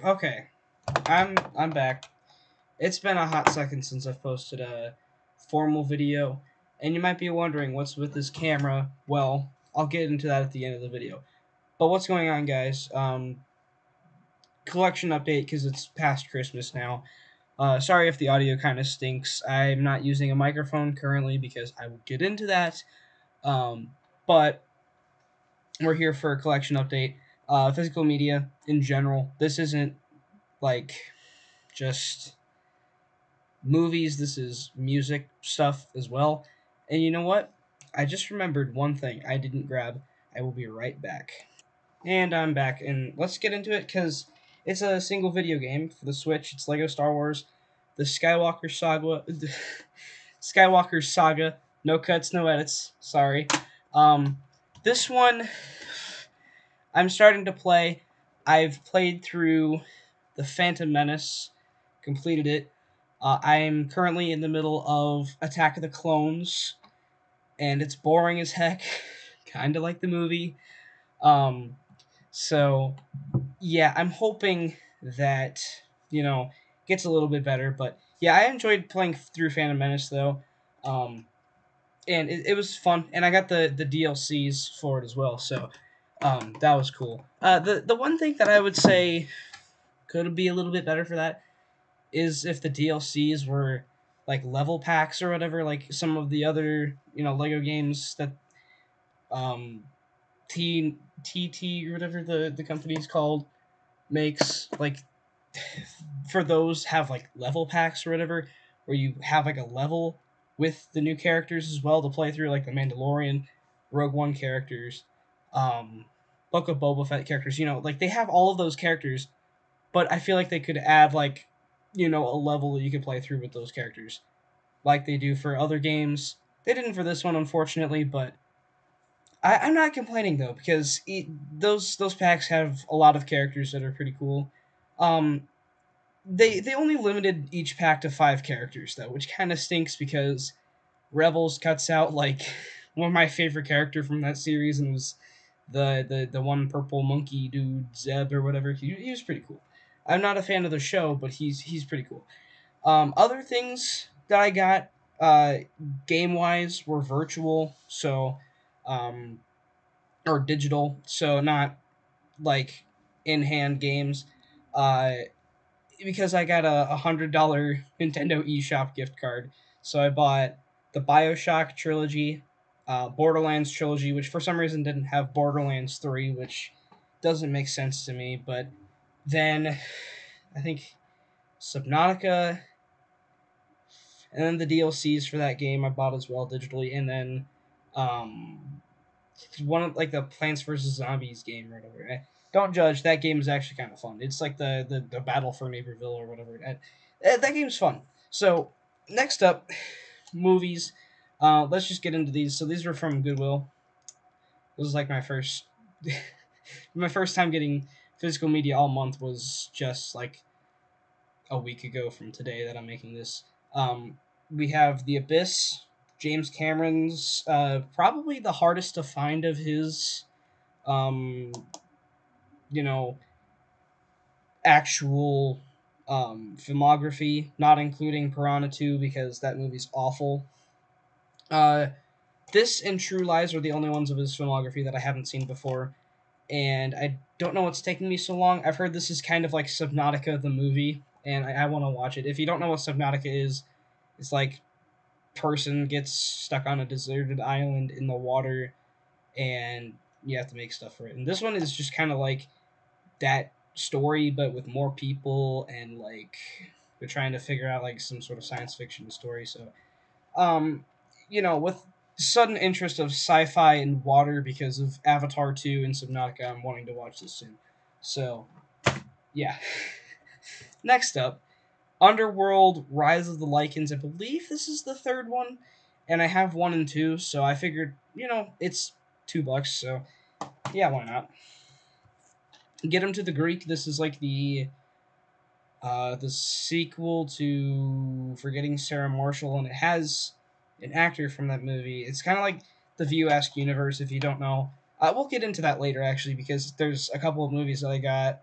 Okay, I'm back. It's been a hot second since I've posted a formal video, and you might be wondering what's with this camera. Well, I'll get into that at the end of the video. But what's going on, guys? Collection update because it's past Christmas now. Sorry if the audio kind of stinks. I'm not using a microphone currently because I will get into that. Um, but we're here for a collection update. Physical media in general. This isn't like just movies, this is music stuff as well. And you know what? I just remembered one thing I didn't grab. I will be right back. And I'm back, and let's get into it because it's a single video game for the Switch. It's Lego Star Wars, the Skywalker Saga. Skywalker Saga. No cuts, no edits. Sorry. Um, this one I'm starting to play. I've played through the Phantom Menace, completed it. I'm currently in the middle of Attack of the Clones, and it's boring as heck, kind of like the movie. Um, so yeah, I'm hoping that you know gets a little bit better. But yeah, I enjoyed playing through Phantom Menace though, um, and it was fun. And I got the DLCs for it as well, so that was cool. The one thing that I would say could be a little bit better for that is if the DLCs were like level packs or whatever, like some of the other Lego games that um TT or whatever the company's called makes, like for those have like level packs or whatever, where you have like a level with the new characters as well to play through, like the Mandalorian, Rogue One characters, um, Book of Boba Fett characters. Like they have all of those characters, but I feel like they could add like a level that you could play through with those characters, like they do for other games. They didn't for this one, unfortunately, but I'm not complaining though because those packs have a lot of characters that are pretty cool. Um, they only limited each pack to 5 characters though, which kind of stinks because Rebels cuts out like one of my favorite character from that series, and it was the one purple monkey dude, Zeb or whatever. He was pretty cool. I'm not a fan of the show, but he's pretty cool. Other things that I got game wise were virtual, so um, or digital, so not like in hand games. Uh, because I got a $100 Nintendo eShop gift card, so I bought the Bioshock trilogy, Borderlands trilogy, which for some reason didn't have Borderlands 3, which doesn't make sense to me. But then I think Subnautica, and then the DLCs for that game I bought as well digitally, and then um, one of like the Plants vs Zombies game or whatever. Don't judge. That game is actually kind of fun. It's like the Battle for Neighborville or whatever. That game's fun. So next up, movies. Let's just get into these. So these were from Goodwill. This was like my first my first time getting physical media all month was just like a week ago from today that I'm making this. We have The Abyss, James Cameron's probably the hardest to find of his um, you know, actual filmography, not including Piranha 2 because that movie's awful. Uh, this and True Lies are the only ones of his filmography that I haven't seen before, and I don't know what's taking me so long. I've heard this is kind of like Subnautica the movie, and I want to watch it. If you don't know what Subnautica is, it's like person gets stuck on a deserted island in the water, and you have to make stuff for it. And this one is just kind of like that story, but with more people, and like they're trying to figure out like some sort of science fiction story. So, um, with sudden interest of sci-fi and water because of Avatar 2 and Subnautica, I'm wanting to watch this soon. So, yeah. Next up, Underworld: Rise of the Lycans. I believe this is the third one, and I have 1 and 2, so I figured, it's $2, so yeah, why not? Get him to the Greek. This is like the sequel to Forgetting Sarah Marshall, and it has an actor from that movie. It's kind of like the View-esque universe, if you don't know. We'll get into that later, actually, because there's a couple of movies that I got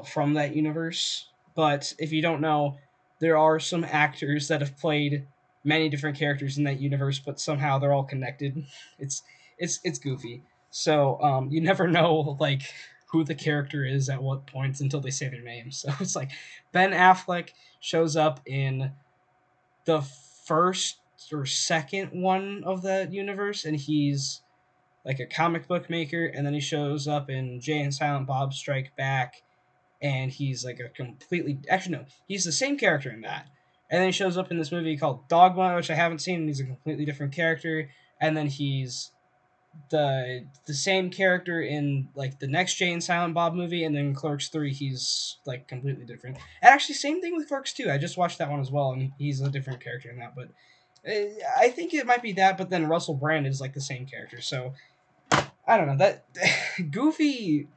from that universe. But if you don't know, there are some actors that have played many different characters in that universe, but somehow they're all connected. It's it's goofy. So you never know like who the character is at what points until they say their name. So it's like Ben Affleck shows up in the first or second one of that universe, and he's like a comic book maker, and then he shows up in Jay and Silent Bob Strike Back, and he's like a completely actually no, he's the same character in that. And then he shows up in this movie called Dogma, which I haven't seen, and he's a completely different character. And then he's the same character in like the next Jay and Silent Bob movie, and then Clerks 3 he's like completely different. And actually same thing with Clerks 2. I just watched that one as well, and he's a different character in that, but I think it might be that, but then Russell Brand is like the same character. So I don't know, that goofy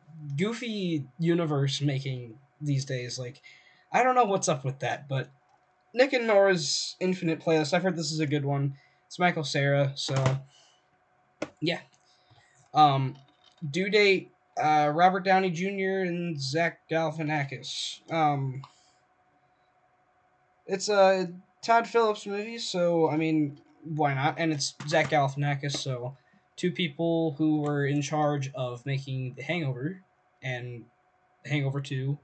universe making these days, like I don't know what's up with that, but Nick and Nora's Infinite Playlist, I've heard this is a good one. It's Michael Cera, so yeah. Um, Due date, Robert Downey Jr. and Zach Galifianakis. It's a Todd Phillips movie, so I mean, why not? And it's Zach Galifianakis, so two people who were in charge of making The Hangover and The Hangover 2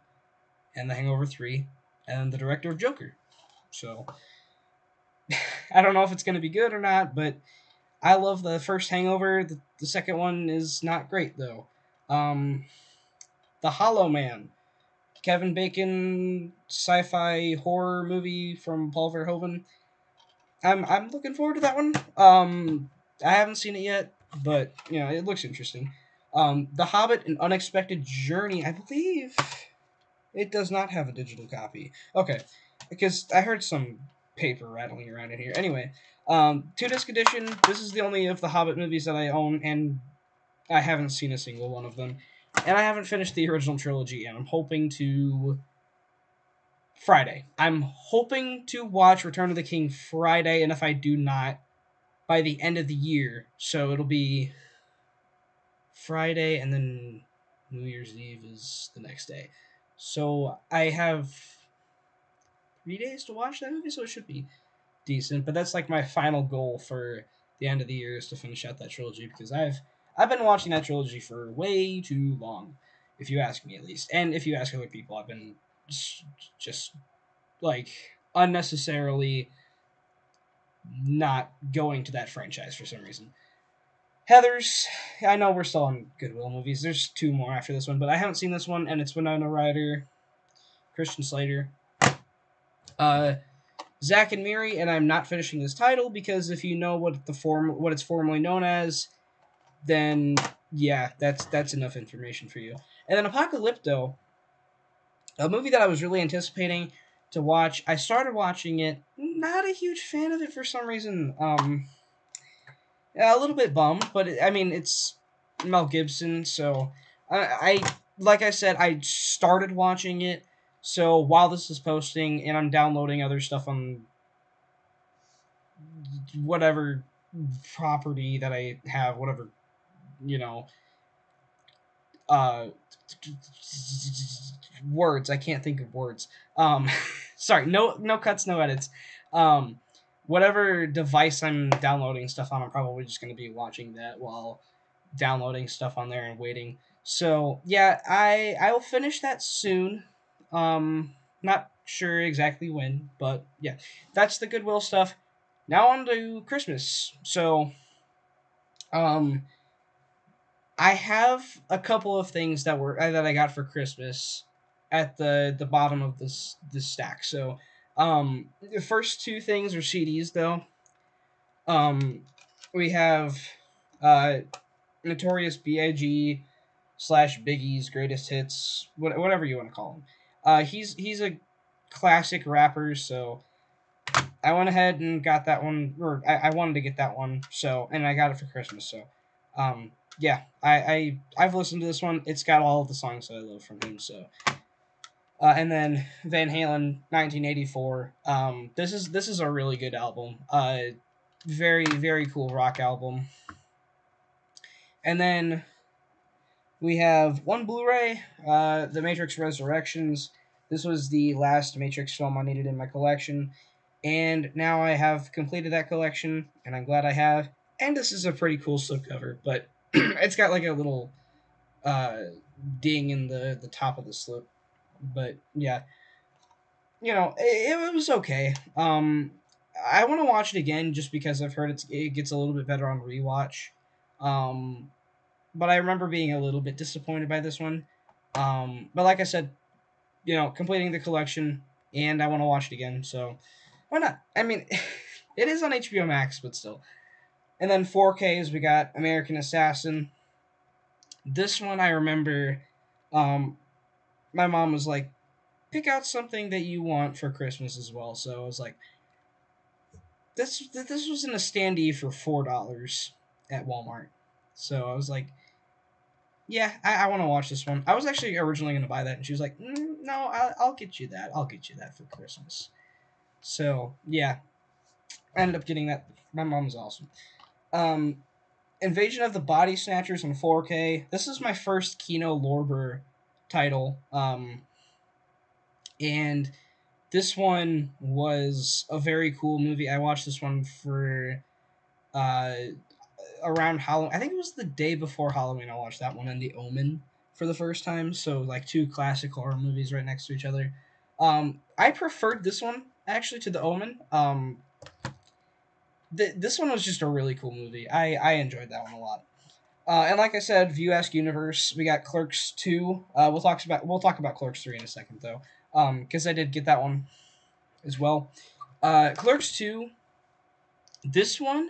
and The Hangover 3 and the director of Joker. So I don't know if it's going to be good or not, but I love the first Hangover. The second one is not great though. Um, The Hollow Man, Kevin Bacon sci-fi horror movie from Paul Verhoeven. I'm looking forward to that one. I haven't seen it yet, but you know it looks interesting. The Hobbit: An Unexpected Journey. I believe it does not have a digital copy. Okay, because I heard some paper rattling around in here. Anyway, 2-disc edition. This is the only of the Hobbit movies that I own, and I haven't seen a single one of them. And I haven't finished the original trilogy, and I'm hoping to Friday. I'm hoping to watch Return of the King Friday, and if I do not, by the end of the year. So it'll be Friday, and then New Year's Eve is the next day. So I have 3 days to watch that movie, so it should be decent. But that's like my final goal for the end of the year is to finish out that trilogy, because I've been watching that trilogy for way too long, if you ask me at least. And if you ask other people, I've been just like unnecessarily not going to that franchise for some reason. Heathers, I know we're still on Goodwill movies. There's two more after this one, but I haven't seen this one, and it's Winona Ryder, Christian Slater, Zack and Miri, and I'm not finishing this title because if you know what it's formerly known as, then yeah, that's enough information for you. And then Apocalypto, a movie that I was really anticipating to watch. I started watching it, not a huge fan of it for some reason. A little bit bummed, but I mean it's Mel Gibson, so I like I said, I started watching it. So while this is posting and I'm downloading other stuff on whatever property that I have, whatever you know, uh, words. I can't think of words. Sorry, no cuts, no edits. Um, whatever device I'm downloading stuff on, I'm probably just gonna be watching that while downloading stuff on there and waiting. So yeah, I will finish that soon. Not sure exactly when, but yeah, that's the Goodwill stuff. Now on to Christmas. So, um, I have a couple of things that I got for Christmas at the bottom of this stack. So, the first two things are CDs though. Um, we have uh Notorious B.I.G. / Biggie's greatest hits, whatever you want to call him. He's a classic rapper, so I went ahead and got that one, or I wanted to get that one, so and I got it for Christmas. So, yeah, I've listened to this one. It's got all of the songs that I love from him. So, and then Van Halen, 1984. This is a really good album. Very very cool rock album. And then We have one Blu-ray, The Matrix Resurrections. This was the last Matrix film I needed in my collection, and now I have completed that collection, and I'm glad I have. And this is a pretty cool slipcover, but it's got like a little uh, ding in the top of the slip. But yeah, it was okay. I want to watch it again just because I've heard it gets a little bit better on rewatch. Um, but I remember being a little bit disappointed by this one. But like I said, completing the collection, and I want to watch it again, so why not? I mean, it is on HBO Max, but still. And then 4Ks, we got American Assassin. This one I remember, um, my mom was like, pick out something that you want for Christmas as well. So I was like, this was in a standee for $4 at Walmart. So I was like, yeah, I want to watch this one. I was actually originally going to buy that, and she was like, no, I'll get you that. I'll get you that for Christmas. So yeah, I ended up getting that. My mom's awesome. Um, Invasion of the Body Snatchers in 4K. This is my first Kino Lorber title. And this one was a very cool movie. I watched this one for uh, around Halloween. I think it was the day before Halloween. I watched that one and The Omen for the first time. So like two classic horror movies right next to each other. I preferred this one actually to The Omen. This one was just a really cool movie. I enjoyed that one a lot. And like I said, View Ask Universe. We got Clerks 2. We'll talk about Clerks 3 in a second though. Because I did get that one as well. Clerks 2. This one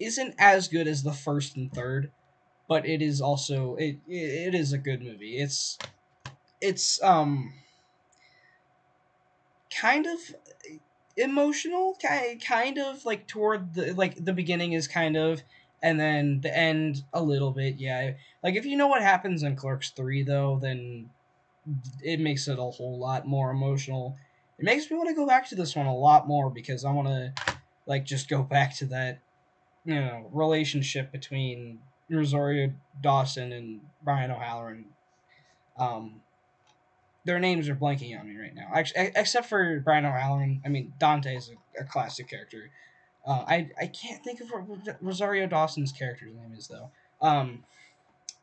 isn't as good as the first and third, but it is also it is a good movie. It's kind of emotional, kind of like toward the beginning is kind of, and then the end a little bit. Yeah, like if you know what happens in Clerks 3 though, then it makes it a whole lot more emotional. It makes me want to go back to this one a lot more because I want to like just go back to that relationship between Rosario Dawson and Brian O'Halloran. Um, their names are blanking on me right now. Actually, except for Brian O'Halloran. I mean, Dante is a classic character. I can't think of what Rosario Dawson's character's name is though.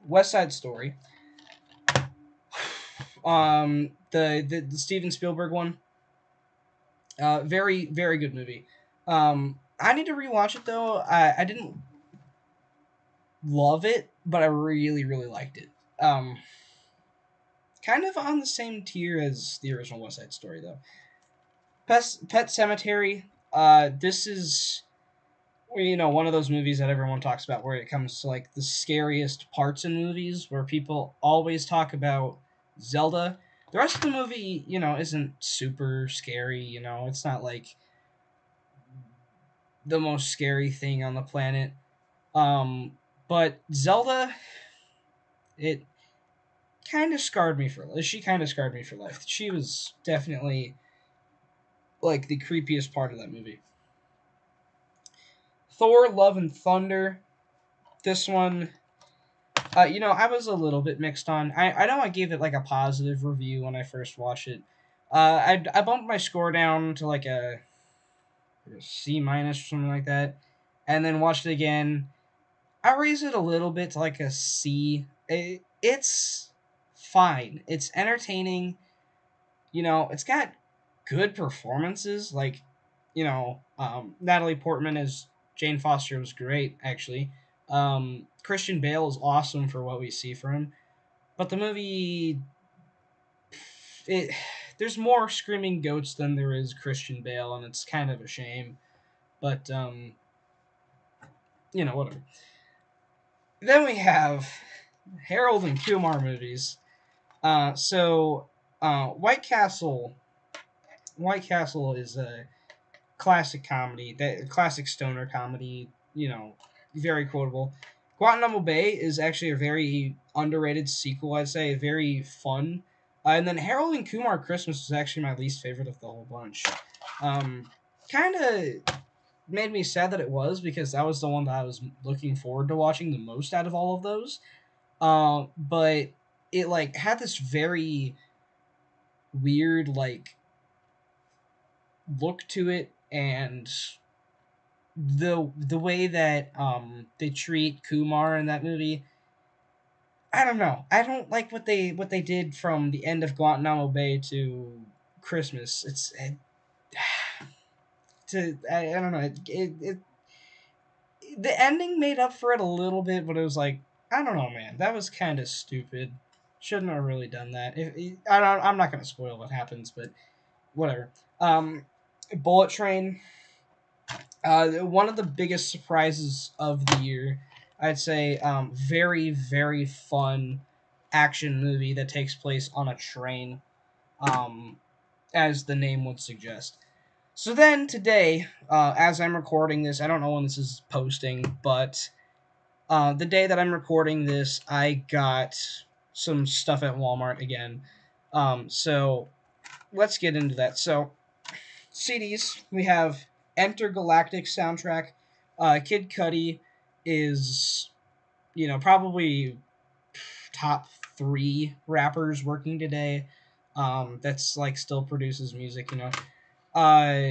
West Side Story. The Steven Spielberg one. Very very good movie. I need to rewatch it though. I didn't love it, but I really really liked it. Kind of on the same tier as the original West Side Story though. Pet Cemetery. This is one of those movies that everyone talks about where it comes to like the scariest parts in movies, where people always talk about Zelda. The rest of the movie, isn't super scary. It's not like the most scary thing on the planet. But Zelda, it kind of scarred me for life. She kind of scarred me for life. She was definitely like the creepiest part of that movie. Thor: Love and Thunder. This one, I was a little bit mixed on. I know I gave it like a positive review when I first watched it. I bumped my score down to like a C minus or something like that, and then watched it again. I raised it a little bit to like a C. It's fine. It's entertaining. It's got good performances. Like, Natalie Portman as Jane Foster was great, actually. Christian Bale is awesome for what we see from him. But the movie, there's more screaming goats than there is Christian Bale, and it's kind of a shame. But whatever. Then we have Harold and Kumar movies. White Castle. White Castle is a classic comedy, that classic stoner comedy. Very quotable. Guantanamo Bay is actually a very underrated sequel. I'd say very fun. And then Harold and Kumar Christmas is actually my least favorite of the whole bunch. Kind of made me sad that it was, because that was the one that I was looking forward to watching the most out of all of those. But it like had this very weird like look to it, and the way that they treat Kumar in that movie, I don't know. I don't like what they did from the end of Guantanamo Bay to Christmas. I don't know. The ending made up for it a little bit, but it was like, I don't know, man. That was kind of stupid. Shouldn't have really done that. I'm not gonna spoil what happens, but whatever. Bullet Train. One of the biggest surprises of the year, I'd say. Very very fun action movie that takes place on a train. Um, as the name would suggest. So then today, as I'm recording this, I don't know when this is posting, but the day that I'm recording this, I got some stuff at Walmart again. So let's get into that. So CDs, we have Intergalactic soundtrack. Kid Cudi is, probably top 3 rappers working today. That's like still produces music. Uh,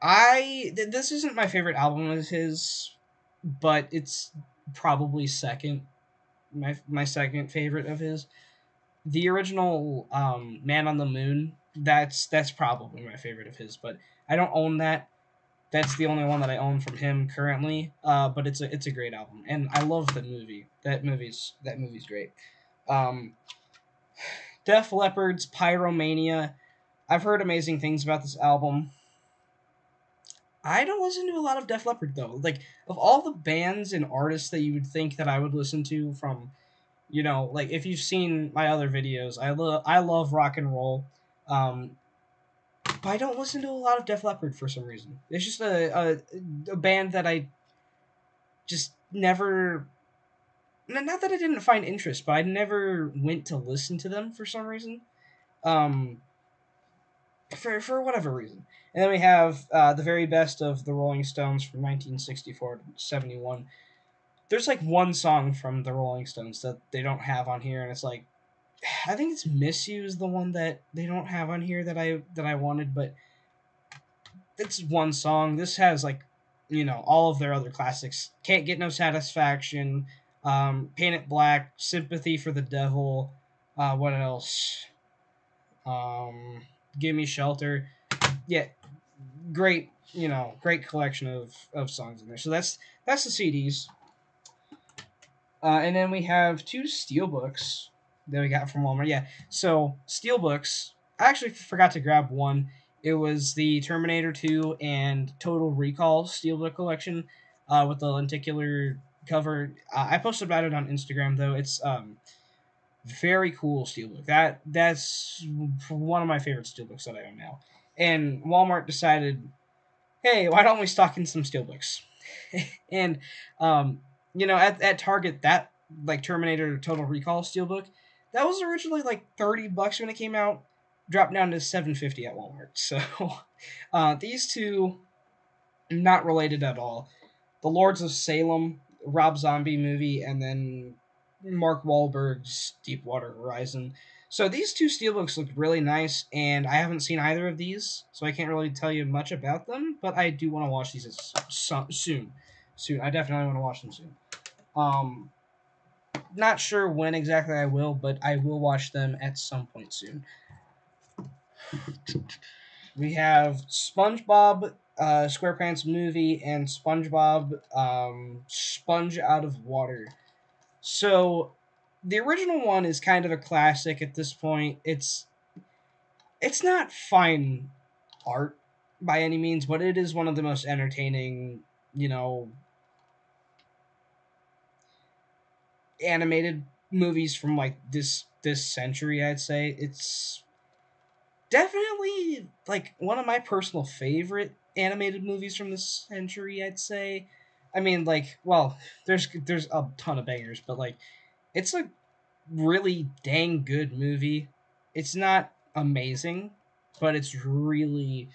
this isn't my favorite album of his, but it's probably second, my second favorite of his. The original Man on the Moon, that's probably my favorite of his, but I don't own that. That's the only one that I own from him currently. But it's a great album, and I love the movie. That movie's great. Um, Def Leppard's Pyromania. I've heard amazing things about this album. I don't listen to a lot of Def Leppard though. Like, of all the bands and artists that you would think that I would listen to from, like, if you've seen my other videos, I love rock and roll. Um, but I don't listen to a lot of Def Leppard for some reason. It's just a band that I just never. Not that I didn't find interest, but I never went to listen to them for some reason. Um, for whatever reason. And then we have the very best of the Rolling Stones from 1964 to 71. There's like one song from the Rolling Stones that they don't have on here, and it's like, I think it's "Miss You" is the one that they don't have on here that I wanted, but it's one song. This has like, all of their other classics. "Can't Get No Satisfaction," "Paint It Black," "Sympathy for the Devil." What else? Um, "Give Me Shelter." Yeah, great collection of songs in there. So that's the CDs. And then we have 2 steelbooks that we got from Walmart. Yeah, so steelbooks. I actually forgot to grab one. It was the Terminator 2 and Total Recall steelbook collection, with the lenticular cover. I posted about it on Instagram though. It's very cool steelbook. That's one of my favorite steelbooks that I own now. And Walmart decided, hey, why don't we stock in some steelbooks? And at Target, that like Terminator Total Recall steelbook, that was originally like $30 when it came out, dropped down to $7.50 at Walmart. So these two, not related at all. The Lords of Salem, Rob Zombie movie, and then Mark Wahlberg's Deepwater Horizon. So these 2 steelbooks look really nice, and I haven't seen either of these, so I can't really tell you much about them. But I do want to watch these soon. Soon, I definitely want to watch them soon. Um, Not sure when exactly I will, but I will watch them at some point soon. We have SpongeBob SquarePants movie and SpongeBob Sponge Out of Water. So the original one is kind of a classic at this point. It's not fine art by any means, but it is one of the most entertaining, animated movies from like this century, I'd say. It's definitely like one of my personal favorite animated movies from this century, I'd say. I mean, like, well, there's a ton of bangers, but like, it's a really dang good movie. It's not amazing, but it's really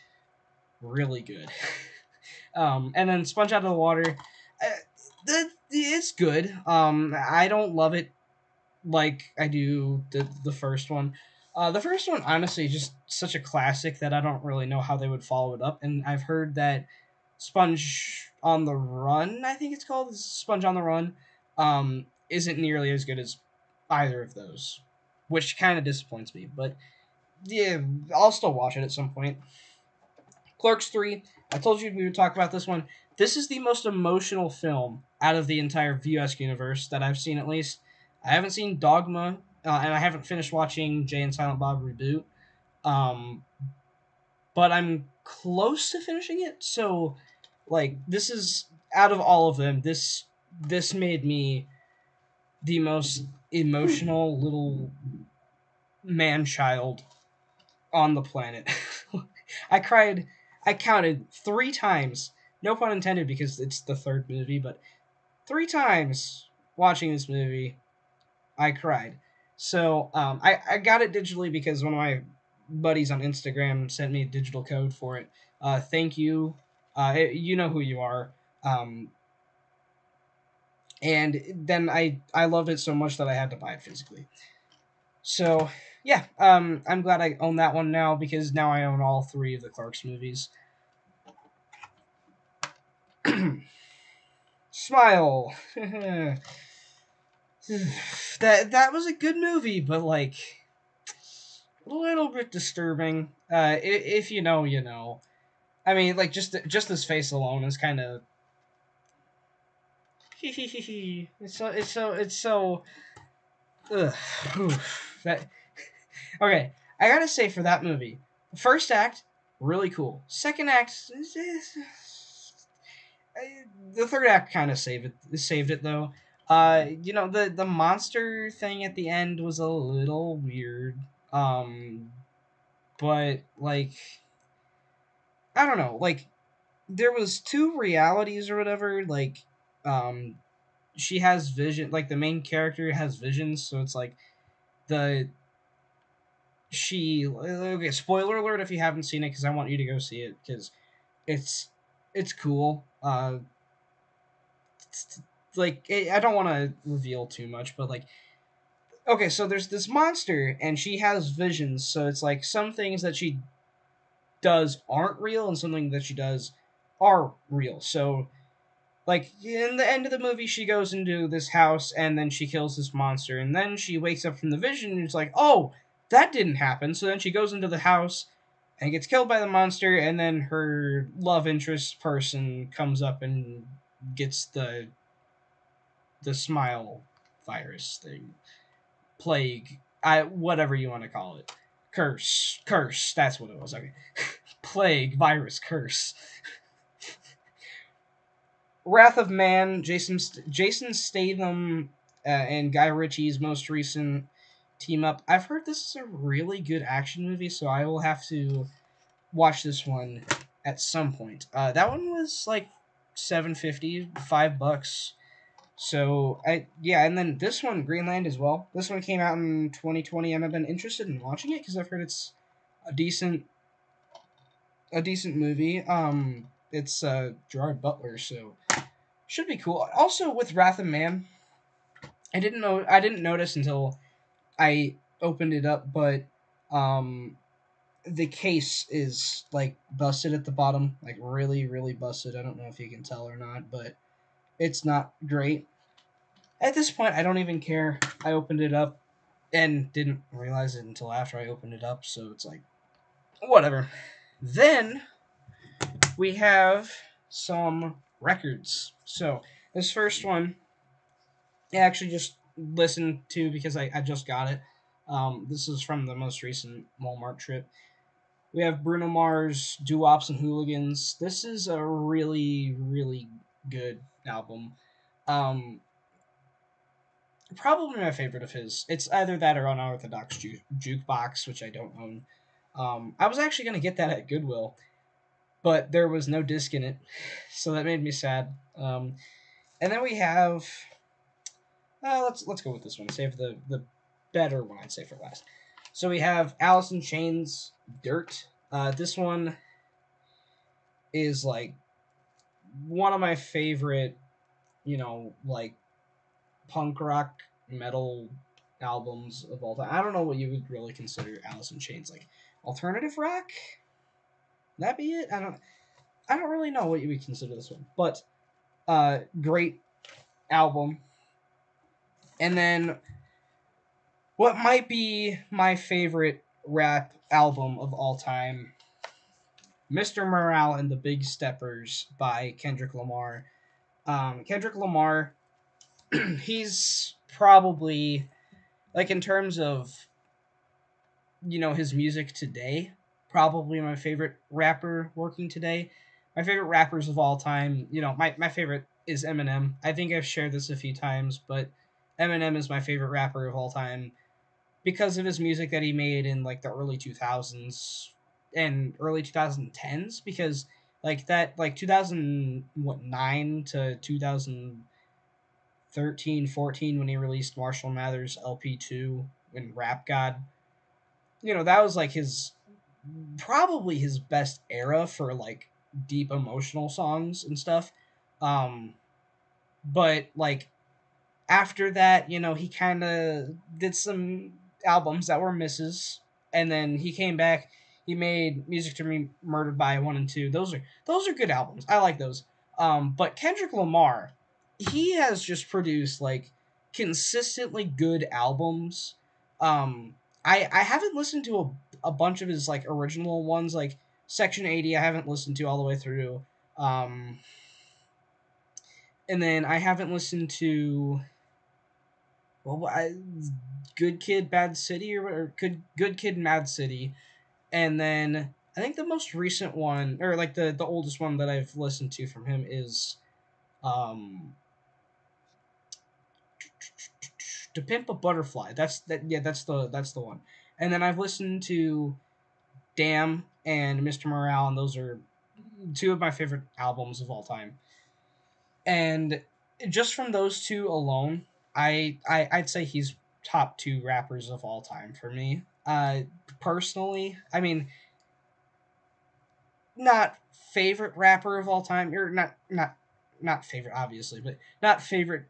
really good. And then Sponge Out of the Water. Uh, it's good. I don't love it like I do the first one. The first one, honestly, just such a classic that I don't really know how they would follow it up. And I've heard that Sponge on the Run, I think it's called Sponge on the Run, isn't nearly as good as either of those, which kind of disappoints me. But yeah, I'll still watch it at some point. Clerks 3, I told you we would talk about this one. This is the most emotional film out of the entire VUS universe that I've seen, at least. I haven't seen Dogma, and I haven't finished watching Jay and Silent Bob Reboot. Um, but I'm close to finishing it, so like this is out of all of them, this made me the most emotional little man child on the planet. I cried. I counted 3 times. No pun intended, because it's the third movie, but 3 times watching this movie, I cried. So I got it digitally because one of my buddies on Instagram sent me a digital code for it. Thank you. You know who you are. Um, and then I loved it so much that I had to buy it physically. So yeah, I'm glad I own that one now, because now I own all 3 of the Clarks movies. Smile. That was a good movie, but like a little bit disturbing. If you know, you know. I mean, like just this face alone is kind of. it's so. Ugh. That okay. I gotta say, for that movie, the first act really cool. Second act, the third act kind of saved it though. The monster thing at the end was a little weird. But like I don't know, like there was 2 realities or whatever. Like, um, she has vision. Like the main character has visions, so it's like the she. Okay, spoiler alert if you haven't seen it, because I want you to go see it, because it's it's cool. I don't want to reveal too much, but like okay, so there's this monster and she has visions, so it's like some things that she does aren't real and something that she does are real. So like in the end of the movie, she goes into this house and then she kills this monster, and then she wakes up from the vision and it's like, oh, that didn't happen. So then she goes into the house and gets killed by the monster, and then her love interest person comes up and gets the smile virus thing, plague, whatever you want to call it, curse. That's what it was. Okay, plague, virus, curse. Wrath of Man, Jason Statham, and Guy Ritchie's most recent team up. I've heard this is a really good action movie, so I will have to watch this one at some point. That one was like $7.50, $5. So and then this one, Greenland, as well. This one came out in 2020, and I've been interested in watching it because I've heard it's a decent movie. It's Gerard Butler, so should be cool. Also, with Wrath of Man, I didn't notice until I opened it up, but um, the case is like busted at the bottom, like really, really busted. I don't know if you can tell or not, but it's not great. At this point, I don't even care. I opened it up and didn't realize it until after I opened it up, so it's like whatever. Then we have some records. So this first one I actually just listened to because I just got it. This is from the most recent Walmart trip. We have Bruno Mars, Doo Wops and Hooligans. This is a really, really good album. Um, Probably my favorite of his. It's either that or Unorthodox Jukebox, which I don't own. I was actually going to get that at Goodwill, but there was no disc in it, so that made me sad. And then we have let's go with this one. Save the better one, I'd say, for last. So we have Alice in Chains, Dirt. This one is like one of my favorite like punk rock metal albums of all time. I don't know what you would really consider Alice in Chains, like alternative rock. That be it? I don't really know what you would consider this one, but great album. And then what might be my favorite rap album of all time, Mr. Morale and the Big Steppers by Kendrick Lamar. Kendrick Lamar, he's probably, like, in terms of, his music today, probably my favorite rapper working today. My favorite rappers of all time, my favorite is Eminem. I think I've shared this a few times, but Eminem is my favorite rapper of all time because of his music that he made in like the early 2000s and early 2010s, because like that, like 2009 to 2013, 14, when he released Marshall Mathers LP2 and Rap God, that was like his, probably his best era for like deep emotional songs and stuff. um but like after that, he kind of did some albums that were misses, and then he came back. He made Music to Be Murdered by 1 and 2. Those are good albums. I like those. But Kendrick Lamar, he has just produced like consistently good albums. Um, I haven't listened to a bunch of his like original ones, like Section 80. I haven't listened to all the way through. Um, and then I haven't listened to, well, Good Kid, Bad City, or Good Kid, Mad City, and then I think the most recent one, or like the oldest one that I've listened to from him is, um, To Pimp a Butterfly. That's that. Yeah, that's the one. And then I've listened to Damn and Mr. Morale, and those are two of my favorite albums of all time. And just from those two alone, I'd say he's top two rappers of all time for me. Personally, I mean, not favorite rapper of all time, or not favorite, obviously, but not favorite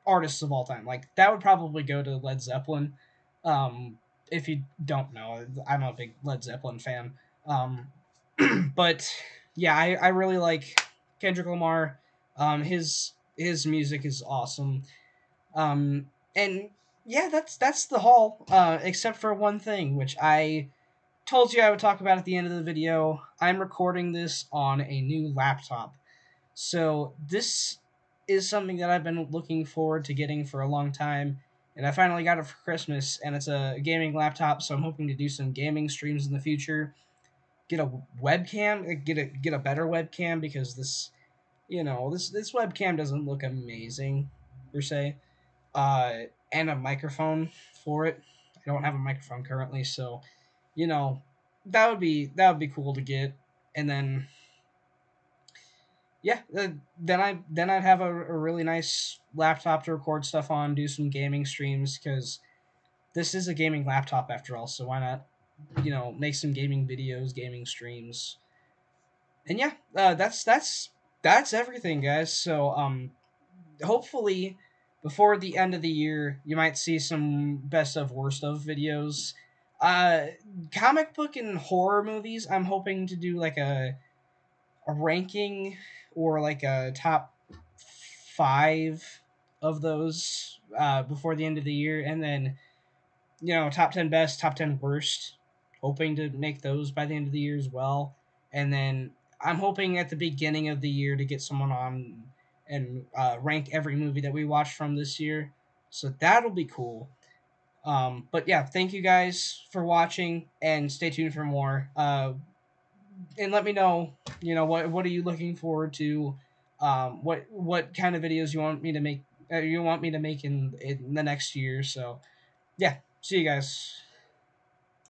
artists of all time. Like that would probably go to Led Zeppelin. Um, if you don't know, I'm a big Led Zeppelin fan. Um, but yeah, I really like Kendrick Lamar. His music is awesome. And yeah, that's the haul. Except for one thing, which I told you I would talk about at the end of the video. I'm recording this on a new laptop, so this is something that I've been looking forward to getting for a long time, and I finally got it for Christmas. And it's a gaming laptop, so I'm hoping to do some gaming streams in the future. Get a webcam, get a better webcam, because this webcam doesn't look amazing per se. And a microphone for it. I don't have a microphone currently, so you know that would be cool to get. And then yeah, then I'd have a really nice laptop to record stuff on, do some gaming streams, because this is a gaming laptop after all. So why not make some gaming videos, gaming streams. And yeah, that's everything, guys. So hopefully before the end of the year you might see some best of worst of videos. uh Comic book and horror movies, I'm hoping to do like a ranking, or like a top 5 of those before the end of the year, and then top 10 best, top 10 worst, hoping to make those by the end of the year as well. And then I'm hoping at the beginning of the year to get someone on and rank every movie that we watched from this year. So that'll be cool. But yeah, thank you guys for watching, and stay tuned for more. And let me know, what are you looking forward to? What kind of videos you want me to make? You want me to make in the next year? So yeah, see you guys.